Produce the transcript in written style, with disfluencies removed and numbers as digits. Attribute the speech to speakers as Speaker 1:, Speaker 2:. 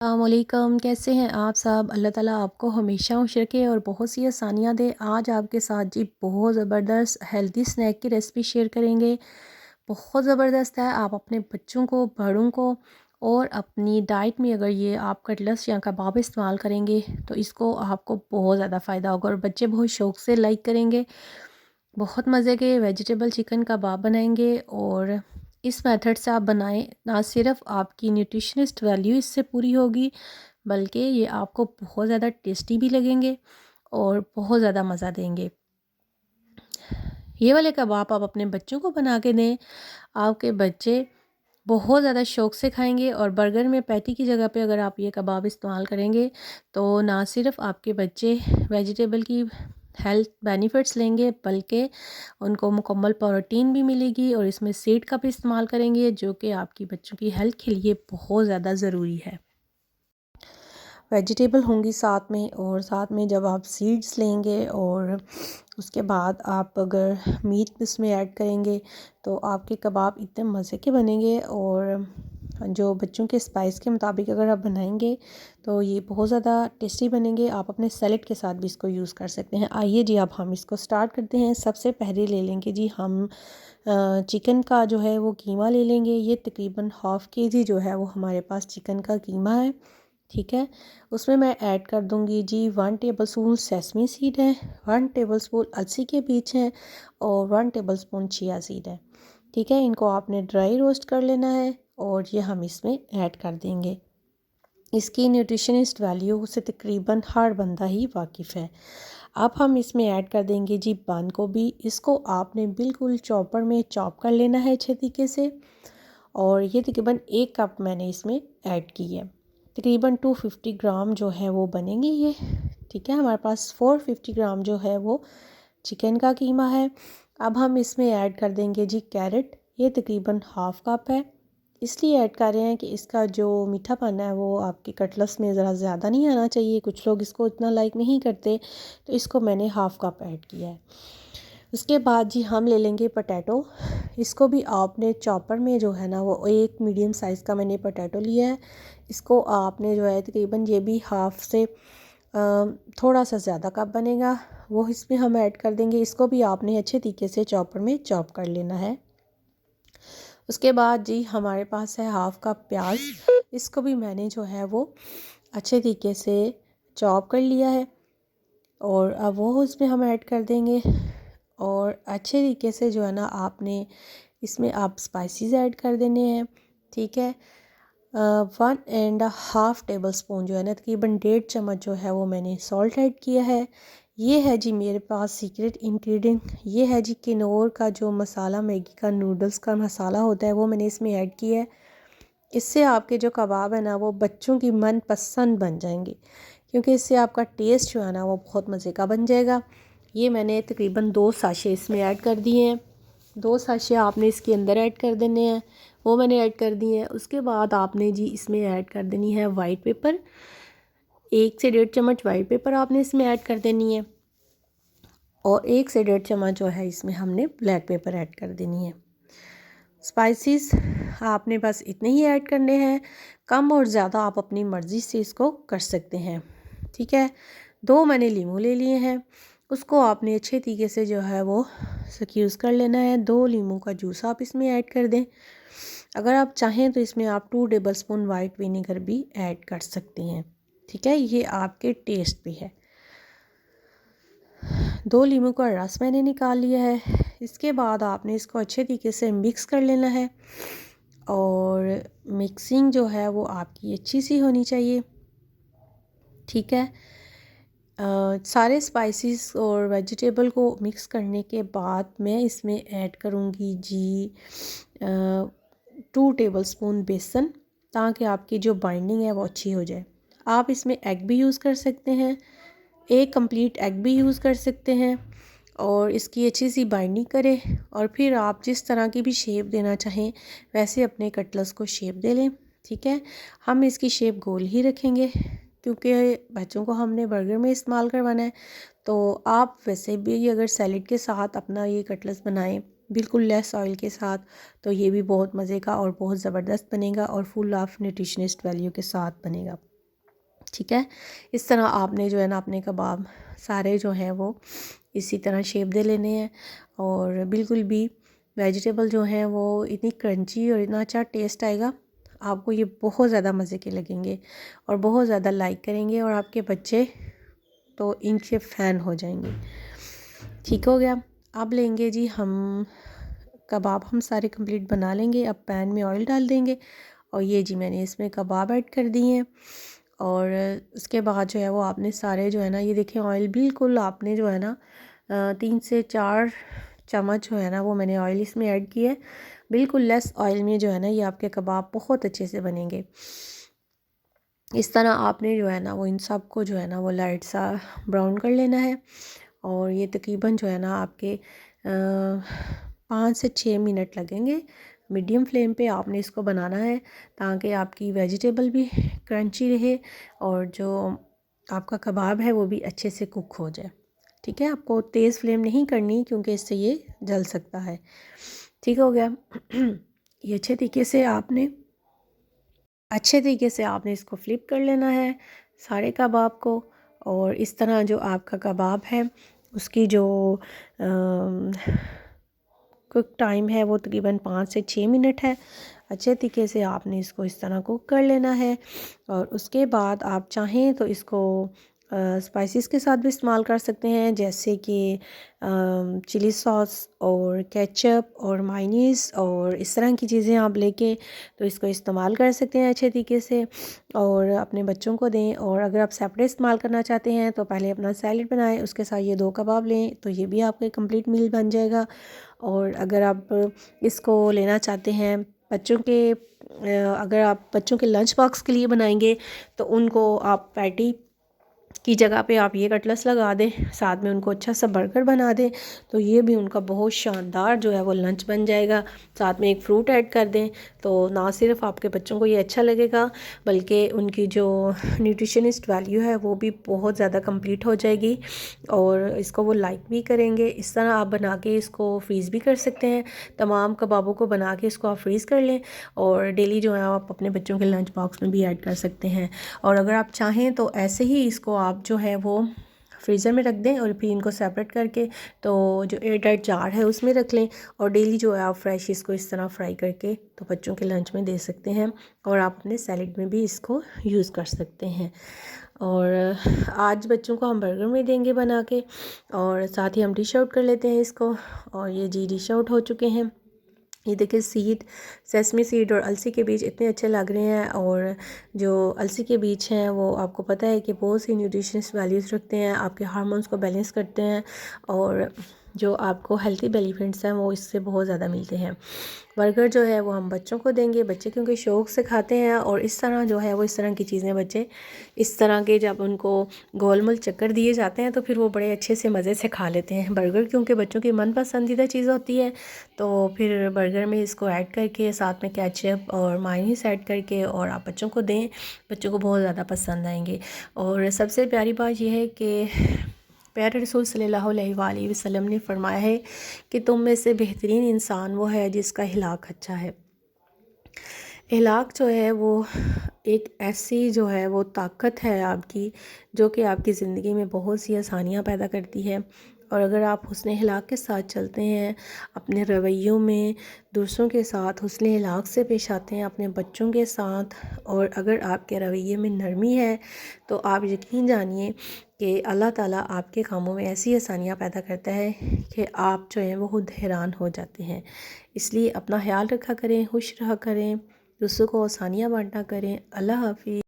Speaker 1: अस्सलामुअलैकुम, कैसे हैं आप सब? अल्लाह ताला आपको हमेशा खुश रखे और बहुत सी आसानियाँ दे। आज आपके साथ जी बहुत ज़बरदस्त हेल्दी स्नैक की रेसिपी शेयर करेंगे। बहुत ज़बरदस्त है। आप अपने बच्चों को, बड़ों को और अपनी डाइट में अगर ये आप कटलेट्स या कबाब इस्तेमाल करेंगे तो इसको आपको बहुत ज़्यादा फ़ायदा होगा और बच्चे बहुत शौक़ से लाइक करेंगे। बहुत मज़े के वेजिटेबल चिकन कबाब बनाएंगे और इस मेथड से आप बनाएं, ना सिर्फ आपकी न्यूट्रिशनिस्ट वैल्यू इससे पूरी होगी बल्कि ये आपको बहुत ज़्यादा टेस्टी भी लगेंगे और बहुत ज़्यादा मज़ा देंगे। ये वाले कबाब आप अपने बच्चों को बना के दें, आपके बच्चे बहुत ज़्यादा शौक़ से खाएंगे और बर्गर में पैटी की जगह पे अगर आप ये कबाब इस्तेमाल करेंगे तो ना सिर्फ आपके बच्चे वेजिटेबल की हेल्थ बेनिफिट्स लेंगे बल्कि उनको मुकम्मल प्रोटीन भी मिलेगी और इसमें सीड का भी इस्तेमाल करेंगे जो कि आपकी बच्चों की हेल्थ के लिए बहुत ज़्यादा ज़रूरी है। वेजिटेबल होंगी साथ में और साथ में जब आप सीड्स लेंगे और उसके बाद आप अगर मीट इसमें ऐड करेंगे तो आपके कबाब इतने मज़े के बनेंगे और जो बच्चों के स्पाइस के मुताबिक अगर आप बनाएंगे तो ये बहुत ज़्यादा टेस्टी बनेंगे। आप अपने सैलेड के साथ भी इसको यूज़ कर सकते हैं। आइए जी अब हम इसको स्टार्ट करते हैं। सबसे पहले ले लेंगे जी हम चिकन का जो है वो कीमा ले लेंगे। ये तकरीबन हाफ़ केजी जो है वो हमारे पास चिकन का कीमा है। ठीक है, उसमें मैं ऐड कर दूंगी जी 1 टेबलस्पून सेसमी सीड है, 1 टेबलस्पून अलसी के बीज हैं और 1 टेबलस्पून चिया सीड है। ठीक है, इनको आपने ड्राई रोस्ट कर लेना है और ये हम इसमें ऐड कर देंगे। इसकी न्यूट्रिशनिस्ट वैल्यू से तकरीबन हर बंदा ही वाकिफ़ है। अब हम इसमें ऐड कर देंगे जी बंद गोभी। इसको आपने बिल्कुल चॉपर में चॉप कर लेना है अच्छे तरीके से और ये तकरीबन 1 कप मैंने इसमें ऐड की है। तकरीबन 250 ग्राम जो है वो बनेंगे ये। ठीक है, हमारे पास 450 ग्राम जो है वो चिकन का कीमा है। अब हम इसमें ऐड कर देंगे जी कैरेट। ये तकरीबन हाफ़ कप है। इसलिए ऐड कर रहे हैं कि इसका जो मीठापन है वो आपके कटलेट्स में ज़रा ज़्यादा नहीं आना चाहिए। कुछ लोग इसको इतना लाइक नहीं करते तो इसको मैंने हाफ़ कप ऐड किया है। उसके बाद जी हम ले लेंगे पोटैटो। इसको भी आपने चॉपर में जो है ना वो एक मीडियम साइज़ का मैंने पोटैटो लिया है। इसको आपने जो है तकरीबन ये भी हाफ़ से थोड़ा सा ज़्यादा कप बनेगा वो इसमें हम ऐड कर देंगे। इसको भी आपने अच्छे तरीके से चॉपर में चॉप कर लेना है। उसके बाद जी हमारे पास है हाफ़ कप प्याज। इसको भी मैंने जो है वो अच्छे तरीके से चॉप कर लिया है और अब वो इसमें हम ऐड कर देंगे और अच्छे तरीके से जो है ना आपने इसमें आप स्पाइसेस ऐड कर देने हैं। ठीक है, 1.5 टेबल स्पून जो है ना तकरीबन 1.5 चम्मच जो है वो मैंने सॉल्ट ऐड किया है। ये है जी मेरे पास सीक्रेट इंग्रेडिएंट। ये है जी किनोर का जो मसाला, मैगी का नूडल्स का मसाला होता है वो मैंने इसमें ऐड किया है। इससे आपके जो कबाब है ना वो बच्चों की मनपसंद बन जाएंगे क्योंकि इससे आपका टेस्ट जो है ना वो बहुत मज़े का बन जाएगा। ये मैंने तकरीबन 2 साशे इसमें ऐड कर दिए हैं। 2 साशे आपने इसके अंदर ऐड कर देने हैं, वो मैंने ऐड कर दिए हैं। उसके बाद आपने जी इसमें ऐड कर देनी है वाइट पेपर। 1 से 1.5 चम्मच वाइट पेपर आपने इसमें ऐड कर देनी है और 1 से 1.5 चम्मच जो है इसमें हमने ब्लैक पेपर ऐड कर देनी है। स्पाइसेस आपने बस इतने ही ऐड करने हैं, कम और ज़्यादा आप अपनी मर्ज़ी से इसको कर सकते हैं। ठीक है, 2 मैंने लीमू ले लिए हैं, उसको आपने अच्छे तरीके से जो है वो स्क्यूज़ कर लेना है। 2 लीमू का जूस आप इसमें ऐड कर दें। अगर आप चाहें तो इसमें आप 2 टेबल स्पून वाइट विनेगर भी ऐड कर सकते हैं। ठीक है, ये आपके टेस्ट पे है। 2 लीमू का रस मैंने निकाल लिया है। इसके बाद आपने इसको अच्छे तरीके से मिक्स कर लेना है और मिक्सिंग जो है वो आपकी अच्छी सी होनी चाहिए। ठीक है, सारे स्पाइसेस और वेजिटेबल को मिक्स करने के बाद मैं इसमें ऐड करूँगी जी 2 टेबलस्पून बेसन, ताकि आपकी जो बाइंडिंग है वो अच्छी हो जाए। आप इसमें एग भी यूज़ कर सकते हैं, एक कंप्लीट एग भी यूज़ कर सकते हैं और इसकी अच्छी सी बाइंडिंग करें और फिर आप जिस तरह की भी शेप देना चाहें वैसे अपने कटलेट्स को शेप दे लें। ठीक है, हम इसकी शेप गोल ही रखेंगे क्योंकि बच्चों को हमने बर्गर में इस्तेमाल करवाना है। तो आप वैसे भी अगर सैलेड के साथ अपना ये कटलेट्स बनाएं बिल्कुल लेस ऑयल के साथ तो ये भी बहुत मज़े का और बहुत ज़बरदस्त बनेगा और फुल ऑफ न्यूट्रिशनिस्ट वैल्यू के साथ बनेगा। ठीक है। इस तरह आपने जो है ना अपने कबाब सारे जो हैं वो इसी तरह शेप दे लेने हैं, और बिल्कुल भी वेजिटेबल जो हैं वो इतनी क्रंची और इतना अच्छा टेस्ट आएगा, आपको ये बहुत ज़्यादा मज़े के लगेंगे और बहुत ज़्यादा लाइक करेंगे, और आपके बच्चे तो इनके फ़ैन हो जाएंगे। ठीक हो गया। अब लेंगे जी हम कबाब, हम सारे कंप्लीट बना लेंगे। अब पैन में ऑयल डाल देंगे, और ये जी मैंने इसमें कबाब ऐड कर दिए हैं, और उसके बाद जो है वो आपने सारे जो है ना, ये देखें ऑयल बिल्कुल आपने जो है ना 3 से 4 चम्मच जो है ना वो मैंने ऑयल इसमें ऐड किया है। बिल्कुल लेस ऑयल में जो है ना ये आपके कबाब बहुत अच्छे से बनेंगे। इस तरह आपने जो है ना वो इन सब को जो है ना वो लाइट सा ब्राउन कर लेना है, और ये तकरीबन जो है ना आपके 5 से 6 मिनट लगेंगे। मीडियम फ्लेम पे आपने इसको बनाना है, ताकि आपकी वेजिटेबल भी क्रंची रहे और जो आपका कबाब है वो भी अच्छे से कुक हो जाए। ठीक है, आपको तेज़ फ्लेम नहीं करनी, क्योंकि इससे ये जल सकता है। ठीक हो गया। ये अच्छे तरीके से आपने इसको फ्लिप कर लेना है सारे कबाब को, और इस तरह जो आपका कबाब है उसकी जो कुक टाइम है वो तकरीबन 5 से 6 मिनट है। अच्छे तरीके से आपने इसको इस तरह कुक कर लेना है, और उसके बाद आप चाहें तो इसको स्पाइसेस के साथ भी इस्तेमाल कर सकते हैं, जैसे कि चिली सॉस और केचप और मायोनीज़ और इस तरह की चीज़ें आप लेके तो इसको इस्तेमाल कर सकते हैं अच्छे तरीके से, और अपने बच्चों को दें। और अगर आप सेपरेट इस्तेमाल करना चाहते हैं तो पहले अपना सैलेड बनाएं, उसके साथ ये 2 कबाब लें, तो ये भी आपका कंप्लीट मील बन जाएगा। और अगर आप इसको लेना चाहते हैं बच्चों के अगर आप बच्चों के लंच बॉक्स के लिए बनाएंगे तो उनको आप पैटी की जगह पे आप ये कटलेट्स लगा दें, साथ में उनको अच्छा सा बर्गर बना दें, तो ये भी उनका बहुत शानदार जो है वो लंच बन जाएगा। साथ में एक फ़्रूट ऐड कर दें, तो ना सिर्फ आपके बच्चों को ये अच्छा लगेगा, बल्कि उनकी जो न्यूट्रिशनिस्ट वैल्यू है वो भी बहुत ज़्यादा कंप्लीट हो जाएगी, और इसको वो लाइक भी करेंगे। इस तरह आप बना के इसको फ्रीज़ भी कर सकते हैं। तमाम कबाबों को बना के इसको आप फ्रीज़ कर लें, और डेली जो है आप अपने बच्चों के लंच बॉक्स में भी ऐड कर सकते हैं। और अगर आप चाहें तो ऐसे ही इसको आप जो है वो फ्रीज़र में रख दें, और फिर इनको सेपरेट करके तो जो एयर टाइट जार है उसमें रख लें, और डेली जो है आप फ्रेश इसको इस तरह फ्राई करके तो बच्चों के लंच में दे सकते हैं, और आप अपने सैलेड में भी इसको यूज़ कर सकते हैं। और आज बच्चों को हम बर्गर में देंगे बना के, और साथ ही हम डिश आउट कर लेते हैं इसको। और ये जी डिश आउट हो चुके हैं। ये देखिए सीड, सेसमी सीड और अलसी के बीज इतने अच्छे लग रहे हैं, और जो अलसी के बीज हैं वो आपको पता है कि बहुत सी न्यूट्रिशनस वैल्यूज़ रखते हैं, आपके हार्मोन्स को बैलेंस करते हैं, और जो आपको हेल्थी बेनिफिट्स हैं वो इससे बहुत ज़्यादा मिलते हैं। बर्गर जो है वो हम बच्चों को देंगे, बच्चे क्योंकि शौक़ से खाते हैं, और इस तरह जो है वो इस तरह की चीज़ें बच्चे इस तरह के जब उनको गोल मोल चक्कर दिए जाते हैं तो फिर वो बड़े अच्छे से मज़े से खा लेते हैं। बर्गर क्योंकि बच्चों की मन पसंदीदा चीज़ होती है, तो फिर बर्गर में इसको ऐड करके साथ में केचप और मायोनीज़ ऐड करके और आप बच्चों को दें, बच्चों को बहुत ज़्यादा पसंद आएंगे। और सबसे प्यारी बात यह है कि प्यारे रसूल सल्लल्लाहु अलैहि वसल्लम ने फरमाया है कि तुम में से बेहतरीन इंसान वो है जिसका अखलाक अच्छा है। अखलाक जो है वो एक ऐसी जो है वो ताकत है आपकी, जो कि आपकी ज़िंदगी में बहुत सी आसानियाँ पैदा करती है। और अगर आप हुस्न अखलाक के साथ चलते हैं, अपने रवैयों में दूसरों के साथ हुस्न अखलाक से पेश आते हैं, अपने बच्चों के साथ, और अगर आपके रवैये में नरमी है तो आप यकीन जानिए कि अल्लाह ताला आपके कामों में ऐसी आसानियाँ पैदा करता है कि आप जो हैं वो खुद हैरान हो जाते हैं। इसलिए अपना ख्याल रखा करें, खुश रहा करें, दूसरों को आसानियाँ बांटा करें। अल्लाह हाफ़िज़।